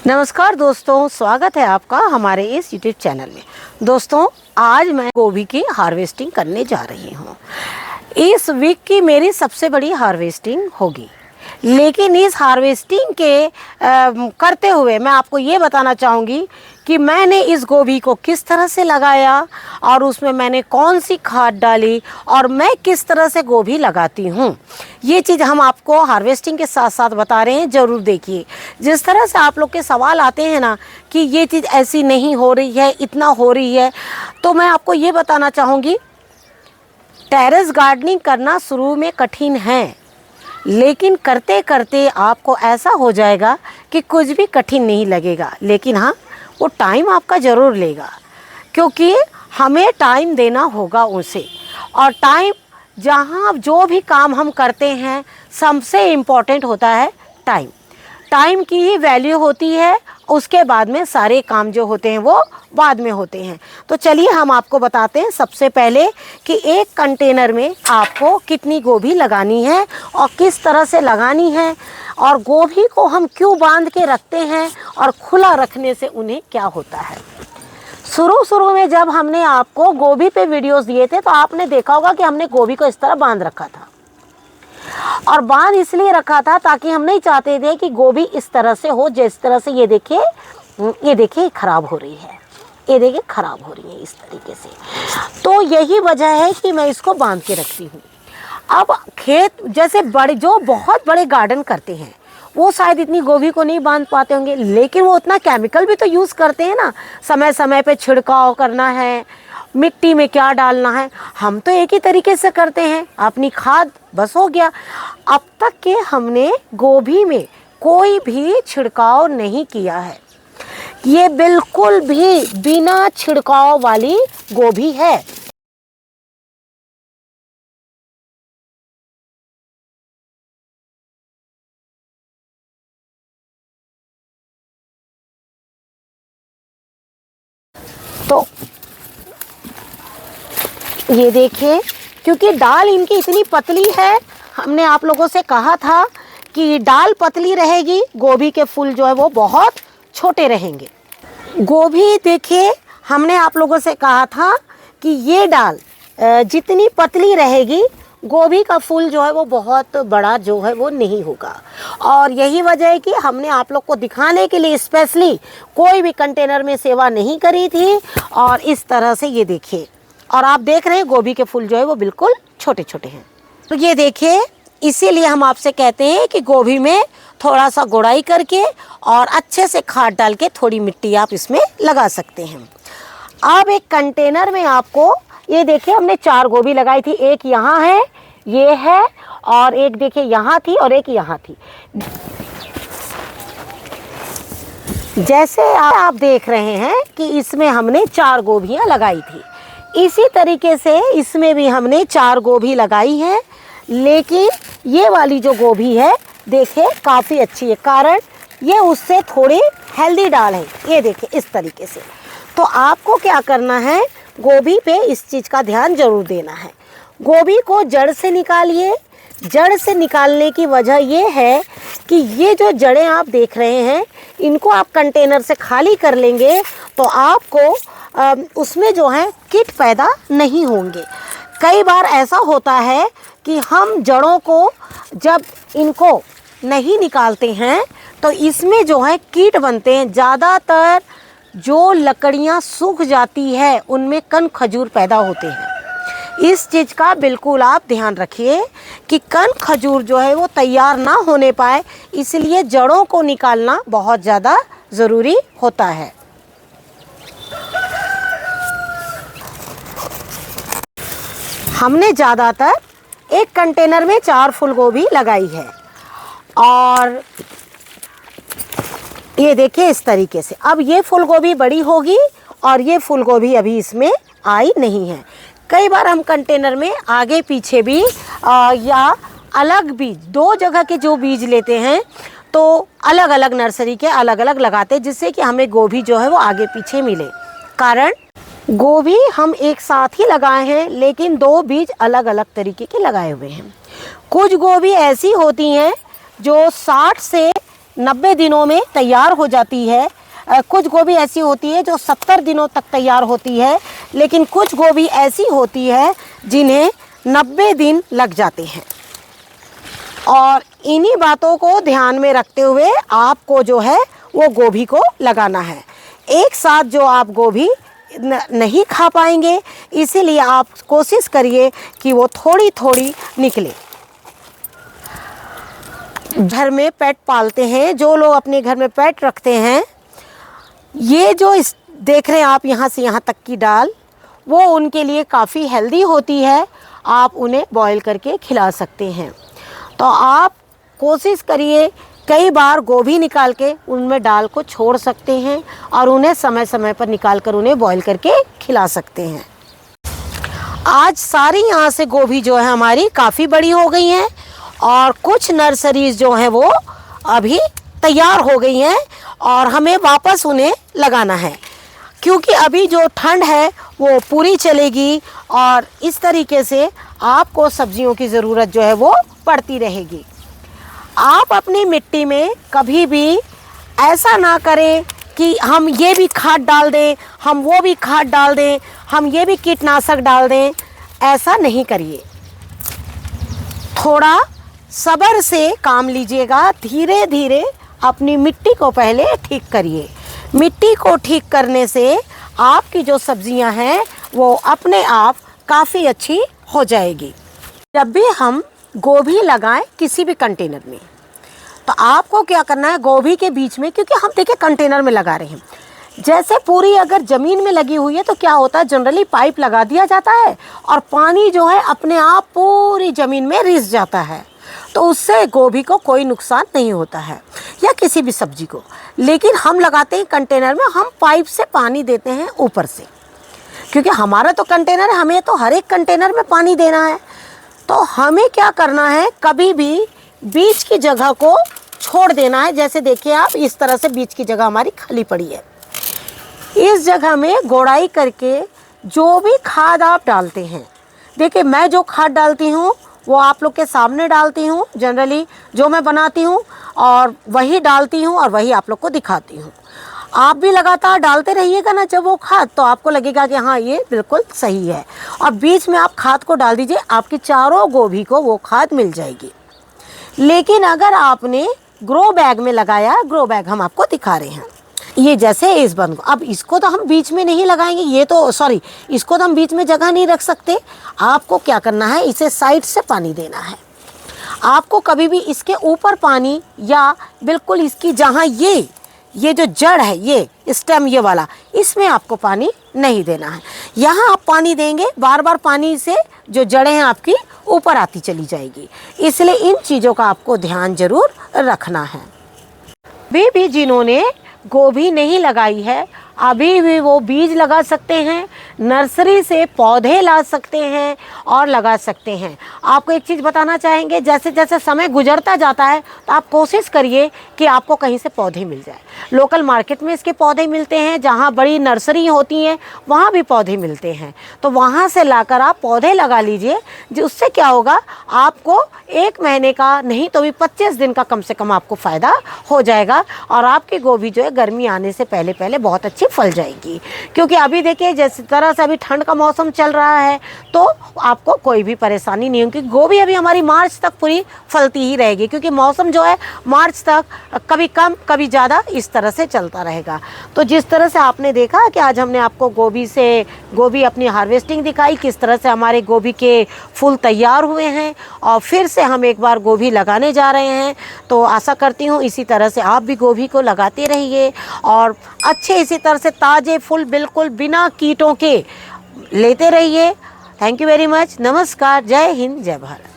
नमस्कार दोस्तों, स्वागत है आपका हमारे इस YouTube चैनल में। दोस्तों, आज मैं गोभी की हार्वेस्टिंग करने जा रही हूँ। इस वीक की मेरी सबसे बड़ी हार्वेस्टिंग होगी, लेकिन इस हार्वेस्टिंग के करते हुए मैं आपको ये बताना चाहूँगी कि मैंने इस गोभी को किस तरह से लगाया और उसमें मैंने कौन सी खाद डाली और मैं किस तरह से गोभी लगाती हूँ। ये चीज़ हम आपको हार्वेस्टिंग के साथ साथ बता रहे हैं, ज़रूर देखिए। जिस तरह से आप लोग के सवाल आते हैं ना कि ये चीज़ ऐसी नहीं हो रही है, इतना हो रही है, तो मैं आपको ये बताना चाहूँगी, टेरेस गार्डनिंग करना शुरू में कठिन है, लेकिन करते करते आपको ऐसा हो जाएगा कि कुछ भी कठिन नहीं लगेगा। लेकिन हाँ, वो टाइम आपका ज़रूर लेगा, क्योंकि हमें टाइम देना होगा उसे। और टाइम, जहाँ जो भी काम हम करते हैं, सबसे इम्पोर्टेंट होता है टाइम। टाइम की ही वैल्यू होती है, उसके बाद में सारे काम जो होते हैं वो बाद में होते हैं। तो चलिए हम आपको बताते हैं सबसे पहले कि एक कंटेनर में आपको कितनी गोभी लगानी है और किस तरह से लगानी है, और गोभी को हम क्यों बांध के रखते हैं और खुला रखने से उन्हें क्या होता है। शुरू में जब हमने आपको गोभी पे वीडियोस दिए थे तो आपने देखा होगा कि हमने गोभी को इस तरह बांध रखा था, और बांध इसलिए रखा था ताकि हम नहीं चाहते थे कि गोभी इस तरह से हो, जिस तरह से ये देखिए खराब हो रही है, ये देखिए खराब हो रही है इस तरीके से। तो यही वजह है कि मैं इसको बांध के रखती हूँ। अब खेत जैसे जो बहुत बड़े गार्डन करते हैं वो शायद इतनी गोभी को नहीं बांध पाते होंगे, लेकिन वो उतना केमिकल भी तो यूज़ करते हैं ना, समय समय पे छिड़काव करना है, मिट्टी में क्या डालना है। हम तो एक ही तरीके से करते हैं, अपनी खाद, बस हो गया। अब तक के हमने गोभी में कोई भी छिड़काव नहीं किया है, ये बिल्कुल भी बिना छिड़काव वाली गोभी है। तो ये देखिए, क्योंकि डाल इनकी इतनी पतली है, हमने आप लोगों से कहा था कि डाल पतली रहेगी, गोभी के फूल जो है वो बहुत छोटे रहेंगे। गोभी देखिए, हमने आप लोगों से कहा था कि ये डाल जितनी पतली रहेगी, गोभी का फूल जो है वो बहुत बड़ा जो है वो नहीं होगा। और यही वजह है कि हमने आप लोग को दिखाने के लिए स्पेशली कोई भी कंटेनर में सेवा नहीं करी थी। और इस तरह से ये देखिए, और आप देख रहे हैं गोभी के फूल जो है वो बिल्कुल छोटे छोटे हैं। तो ये देखिए, इसीलिए हम आपसे कहते हैं कि गोभी में थोड़ा सा गुड़ाई करके और अच्छे से खाद डाल के थोड़ी मिट्टी आप इसमें लगा सकते हैं। अब एक कंटेनर में आपको, ये देखिए हमने 4 गोभी लगाई थी, एक यहाँ है, ये है, और एक देखिए यहाँ थी और एक यहाँ थी। जैसे आप देख रहे हैं कि इसमें हमने 4 गोभियाँ लगाई थी, इसी तरीके से इसमें भी हमने 4 गोभी लगाई है। लेकिन ये वाली जो गोभी है देखिए काफ़ी अच्छी है, कारण ये उससे थोड़ी हेल्दी डाल है। ये देखिए इस तरीके से। तो आपको क्या करना है, गोभी पे इस चीज़ का ध्यान ज़रूर देना है। गोभी को जड़ से निकालिए। जड़ से निकालने की वजह ये है कि ये जो जड़ें आप देख रहे हैं, इनको आप कंटेनर से खाली कर लेंगे तो आपको उसमें जो है कीट पैदा नहीं होंगे। कई बार ऐसा होता है कि हम जड़ों को जब इनको नहीं निकालते हैं तो इसमें जो है कीट बनते हैं। ज़्यादातर जो लकड़ियां सूख जाती है उनमें कन खजूर पैदा होते हैं। इस चीज़ का बिल्कुल आप ध्यान रखिए कि कन खजूर जो है वो तैयार ना होने पाए, इसलिए जड़ों को निकालना बहुत ज़्यादा ज़रूरी होता है। हमने ज़्यादातर एक कंटेनर में 4 फूल गोभी लगाई है, और ये देखिए इस तरीके से। अब ये फूल गोभी बड़ी होगी और ये फूल गोभी अभी इसमें आई नहीं है। कई बार हम कंटेनर में आगे पीछे भी या अलग बीज, 2 जगह के जो बीज लेते हैं तो अलग अलग नर्सरी के अलग अलग लगाते हैं, जिससे कि हमें गोभी जो है वो आगे पीछे मिले। कारण गोभी हम एक साथ ही लगाए हैं, लेकिन 2 बीज अलग अलग तरीके के लगाए हुए हैं। कुछ गोभी ऐसी होती हैं जो 60 से 90 दिनों में तैयार हो जाती है। कुछ गोभी ऐसी होती है जो 70 दिनों तक तैयार होती है, लेकिन कुछ गोभी ऐसी होती है जिन्हें 90 दिन लग जाते हैं। और इन्हीं बातों को ध्यान में रखते हुए आपको जो है वो गोभी को लगाना है। एक साथ जो आप गोभी नहीं खा पाएंगे, इसीलिए आप कोशिश करिए कि वो थोड़ी थोड़ी निकले। घर में पेट पालते हैं जो लोग, अपने घर में पेट रखते हैं, ये जो इस देख रहे हैं आप यहाँ से यहाँ तक की डाल, वो उनके लिए काफ़ी हेल्दी होती है। आप उन्हें बॉईल करके खिला सकते हैं। तो आप कोशिश करिए, कई बार गोभी निकाल के उनमें डाल को छोड़ सकते हैं और उन्हें समय समय पर निकाल कर उन्हें बॉईल करके खिला सकते हैं। आज सारी यहाँ से गोभी जो है हमारी काफ़ी बड़ी हो गई हैं और कुछ नर्सरीज जो हैं वो अभी तैयार हो गई हैं और हमें वापस उन्हें लगाना है, क्योंकि अभी जो ठंड है वो पूरी चलेगी और इस तरीके से आपको सब्जियों की ज़रूरत जो है वो पड़ती रहेगी। आप अपनी मिट्टी में कभी भी ऐसा ना करें कि हम ये भी खाद डाल दें, हम वो भी खाद डाल दें, हम ये भी कीटनाशक डाल दें। ऐसा नहीं करिए। थोड़ा सब्र से काम लीजिएगा। धीरे धीरे अपनी मिट्टी को पहले ठीक करिए। मिट्टी को ठीक करने से आपकी जो सब्जियां हैं वो अपने आप काफ़ी अच्छी हो जाएगी। जब भी हम गोभी लगाएं किसी भी कंटेनर में, तो आपको क्या करना है, गोभी के बीच में, क्योंकि हम देखिए कंटेनर में लगा रहे हैं, जैसे पूरी अगर ज़मीन में लगी हुई है तो क्या होता है, जनरली पाइप लगा दिया जाता है और पानी जो है अपने आप पूरी ज़मीन में रिस जाता है, तो उससे गोभी को कोई नुकसान नहीं होता है या किसी भी सब्जी को। लेकिन हम लगाते हैं कंटेनर में, हम पाइप से पानी देते हैं ऊपर से, क्योंकि हमारा तो कंटेनर है, हमें तो हर एक कंटेनर में पानी देना है। तो हमें क्या करना है, कभी भी बीच की जगह को छोड़ देना है। जैसे देखिए आप, इस तरह से बीच की जगह हमारी खाली पड़ी है। इस जगह में गोड़ाई करके जो भी खाद आप डालते हैं, देखिए मैं जो खाद डालती हूँ वो आप लोग के सामने डालती हूँ, जनरली जो मैं बनाती हूँ और वही डालती हूँ और वही आप लोग को दिखाती हूँ। आप भी लगातार डालते रहिएगा ना जब वो खाद, तो आपको लगेगा कि हाँ ये बिल्कुल सही है। और बीच में आप खाद को डाल दीजिए, आपकी चारों गोभी को वो खाद मिल जाएगी। लेकिन अगर आपने ग्रो बैग में लगाया, ग्रो बैग हम आपको दिखा रहे हैं, ये जैसे इस बंद को, अब इसको तो हम बीच में नहीं लगाएंगे, ये तो सॉरी, इसको तो हम बीच में जगह नहीं रख सकते। आपको क्या करना है, इसे साइड से पानी देना है। आपको कभी भी इसके ऊपर पानी या बिल्कुल इसकी जहाँ ये जो जड़ है, ये स्टेम ये वाला, इसमें आपको पानी नहीं देना है। यहाँ आप पानी देंगे, बार बार पानी से जो जड़ें हैं आपकी ऊपर आती चली जाएगी। इसलिए इन चीज़ों का आपको ध्यान जरूर रखना है। भी जिन्होंने गोभी नहीं लगाई है, अभी भी वो बीज लगा सकते हैं, नर्सरी से पौधे ला सकते हैं और लगा सकते हैं। आपको एक चीज़ बताना चाहेंगे, जैसे जैसे समय गुजरता जाता है तो आप कोशिश करिए कि आपको कहीं से पौधे मिल जाए। लोकल मार्केट में इसके पौधे मिलते हैं, जहाँ बड़ी नर्सरी होती हैं वहाँ भी पौधे मिलते हैं, तो वहाँ से लाकर आप पौधे लगा लीजिए। उससे क्या होगा, आपको 1 महीने का नहीं तो भी 25 दिन का कम से कम आपको फ़ायदा हो जाएगा और आपकी गोभी जो है गर्मी आने से पहले पहले बहुत अच्छी फल जाएगी। क्योंकि अभी देखिए जिस तरह से अभी ठंड का मौसम चल रहा है, तो आपको कोई भी परेशानी नहीं होगी। गोभी अभी हमारी मार्च तक पूरी फलती ही रहेगी, क्योंकि मौसम जो है मार्च तक कभी कम कभी ज़्यादा इस तरह से चलता रहेगा। तो जिस तरह से आपने देखा कि आज हमने आपको गोभी अपनी हार्वेस्टिंग दिखाई, किस तरह से हमारे गोभी के फूल तैयार हुए हैं और फिर से हम एक बार गोभी लगाने जा रहे हैं। तो आशा करती हूँ इसी तरह से आप भी गोभी को लगाते रहिए और अच्छे इसी तरह से ताज़े फूल बिल्कुल बिना कीटों के लेते रहिए। Thank you very much. नमस्कार। जय हिंद, जय भारत।